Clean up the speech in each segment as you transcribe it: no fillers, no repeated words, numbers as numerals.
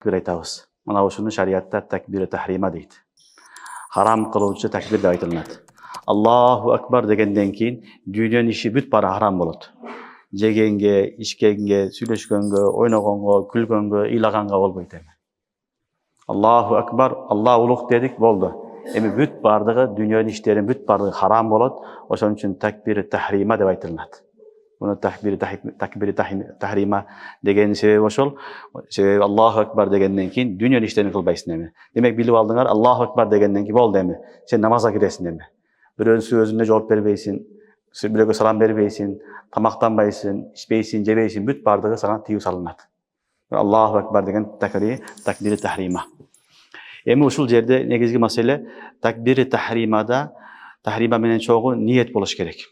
takbir aytamiz. Mana şunu şariatda takbir tahrima deydi. Haram kıluvchi takbir deb aytiladi. Allahu akbar degenden keyin dünyanın işi büt para haram bo'ladi. Jegenge, içkenge, süйлöшкөнгө, oynagongo, külgөнгө, ilaganga bolboyt emi. Allahu akbar, Allah uluk dedik boldu. Emi büt bardığı dünyanın işlerin büt bardığı haram bolot. Oşon üçün takbir tahrima deb aytıladi. Bunu takbir tahrima degen sebebi oşol. Sebebi Allahu akbar degenden keyin dünyanın işlerini kılbaysın emi. Demek bilip aldыңар Allahu akbar degenden keyin boldu emi. Sen namaza giresin emi. Biröөнүн sözüne cevap berбейсиң, biröөгө salam berбейсиң, tamaktanбайсың, içпейсиң, жебейсиң, büt bardığı sana tiyүү salınat. Allahu akbar degen takbir tahrima. Emi uşul jerde negizgi masele takbir tahrima menen çoğu niyet boluş gerek.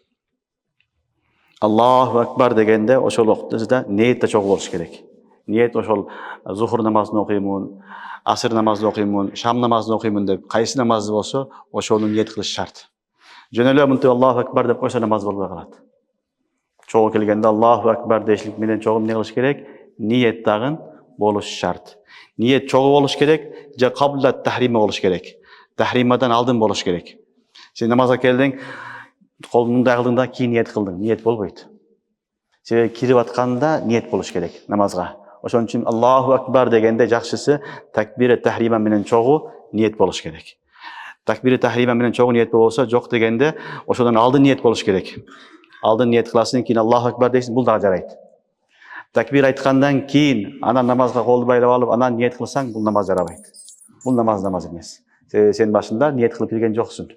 Allahu akbar degende oşol wagtda niyet de çok boluş gerek. Niyet oşol zuhur namazını okuymun, asır namazını okuymun, şam namazını okuymun dep kayсы namazı bolsa oşonu niyet kılış şart. Jönelö mынтип Allahu akbar dep koysa namaz bolbay kalat. Çoğu kelgende Allahu akbar deşlik menen çoğu ne kılış gerek? Niyet dagın boluş şart. Niyet çoğu boluş gerek, ja qabla tahrima boluş gerek. Tahrimadan aldın boluş gerek. Sen namaza kelding, kolunu dağıldığında ki niyet kıldın. Niyet bolboyt. Sen kirip atkanda niyet boluş gerek namazga. Oşon üçün Allahu akbar degende jakşısı takbir tahrima menen çoğu niyet boluş gerek. Takbir tahrima menen çoğu niyet bolsa jok degende oşodan aldın niyet boluş gerek. Aldın niyet kılasın keyin Allahu akbar deysin, bul da jarayt. Takbir aytkandan keyin ana namazga koldu baylap alıp ana niyet kılsaң bul namaz jarabayt. Bul namaz emes. Sen başında niyet kılıp kirgen joksun.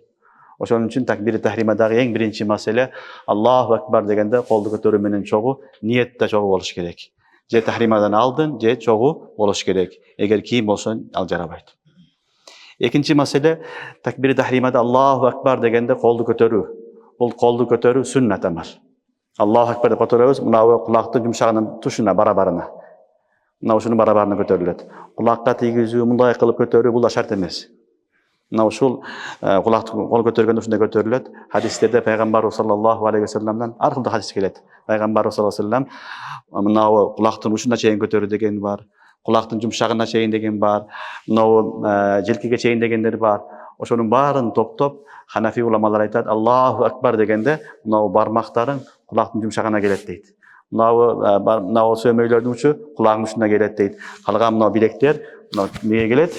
Oşon üçün takbir tahrimadagı eng birinci mesele Allahu akbar degende koldu kötörүү menen çoğu niyet de çoğu boluş gerek. Je tahrimadan aldın, je çoğu boluş gerek. Eger kийин bolsa al jarabayt. Ekinci mesele takbir tahrimada Allahu akbar degende koldu kötörүү. Bul koldu kötörүү sünnet emar. Allahu akbar dep kotorabыз, mына kulaktın yumşağının tuşuna barabarına. Mına uşunun barabarına kötörülöt. Kulakka tiygizүү, mындай kılıp kötörүү bul da şart emes. Mına uşul kulakты kol kötörgende uşunday kötörülöt. Hadislerde Peygamber sallallahu aleyhi ve sellem'den arkılda hadis kelet. Peygamber sallallahu aleyhi ve sellem mına kulaktın uşuna çeyin kötörü degen var. Kulaktın yumşağına çeyin degen var. Mına jelkege çeyin degenleri var. Oşonun barın top Hanafi ulamalar aytат, Allahu akbar degende mına barmaktарын kulaktın yumşağına gelet deydi. Mına sömöylördün uçu kulağın uçuna gelet deydi. Kalgan mına bilekler neye gelet?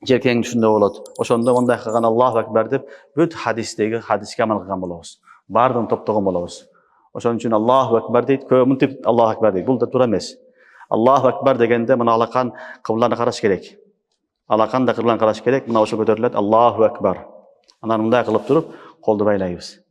Jerkeğin düşünde bolot. Oşonda onday kılgan Allahu akbar dep büt hadiske amal kılgan bolabыз. Bardın toptogon bolabыз. Oşon üçün Allahu akbar deydi. Köp mынтип Allahu akbar deydi. Bul da tura emes. Allahu akbar degende mına alakan kıblana karaş gerek. Alakan da kıblana karaş gerek. Mına oşo kötörület Allahu akbar. Andan mындай kılıp turup koldu baylayыбыз.